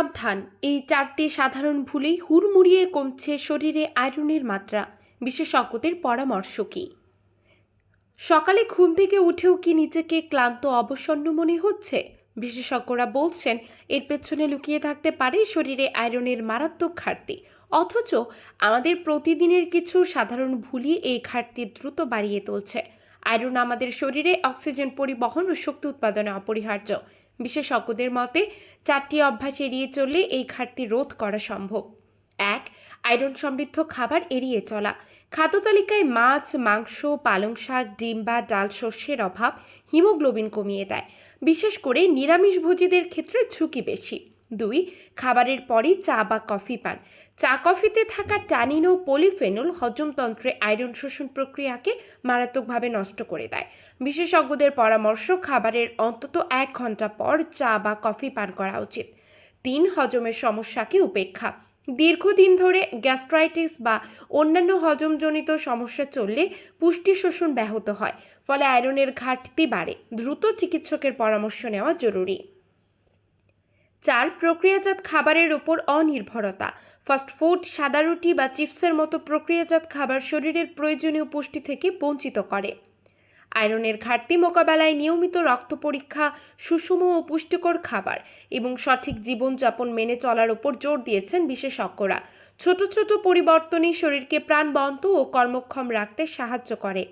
সাবধান, এই 4টি সাধারণ ভুলেই হুড়মুড়িয়ে কমছে শরীরে আয়রনের মাত্রা। বিশেষজ্ঞদের পরামর্শ কি? সকালে ঘুম থেকে উঠেও কি নিজেকে ক্লান্ত অবসন্ন মনে হচ্ছে? বিশেষজ্ঞরা বলছেন এর পেছনে লুকিয়ে থাকতে পারে শরীরে আয়রনের মারাত্মক ঘাটতি। অথচ আমাদের প্রতিদিনের কিছু সাধারণ ভুলই এই ঘাটতি দ্রুত বাড়িয়ে তুলছে। আয়রন আমাদের শরীরে অক্সিজেন পরিবহন ও শক্তি উৎপাদনে অপরিহার্য। বিশেষজ্ঞদের মতে 4টি অভ্যাস এড়িয়ে চললে এই ঘাটতি রোধ করা সম্ভব। 1. আয়রন সমৃদ্ধ খাবার এড়িয়ে চলা। খাদ্য তালিকায় মাছ, মাংস, পালং শাক, ডিম বা ডাল শস্যের অভাব হিমোগ্লোবিন কমিয়ে দেয়। বিশেষ করে নিরামিষভোজীদের ক্ষেত্রে ঝুঁকি বেশি। 2. খাবারের পরই চা বা কফি পান। চা কফিতে থাকা ট্যানিন ও পলিফেনল হজমতন্ত্রে আয়রন শোষণ প্রক্রিয়াকে মারাত্মকভাবে নষ্ট করে দেয়। বিশেষজ্ঞদের পরামর্শ, খাবারের অন্তত 1 ঘন্টা পর চা বা কফি পান করা উচিত। 3. হজমের সমস্যাকে উপেক্ষা। দীর্ঘদিন ধরে গ্যাস্ট্রাইটিস বা অন্যান্য হজমজনিত সমস্যা চললে পুষ্টি শোষণ ব্যাহত হয়, ফলে আয়রনের ঘাটতি বাড়ে। দ্রুত চিকিৎসকের পরামর্শ নেওয়া জরুরি। 4. প্রক্রিয়াজাত খাবারের উপর অনির্ভরতা। ফাস্টফুড, সাদা রুটি বা চিপসের মতো প্রক্রিয়াজাত খাবার শরীরের প্রয়োজনীয় পুষ্টি থেকে বঞ্চিত করে। আয়রনের ঘাটতি মোকাবেলায় নিয়মিত রক্ত পরীক্ষা, সুষম ও পুষ্টিকর খাবার এবং সঠিক জীবনযাপন মেনে চলার উপর জোর দিয়েছেন বিশেষজ্ঞরা। ছোট ছোট পরিবর্তনই শরীরকে প্রাণবন্ত ও কর্মক্ষম রাখতে সাহায্য করে।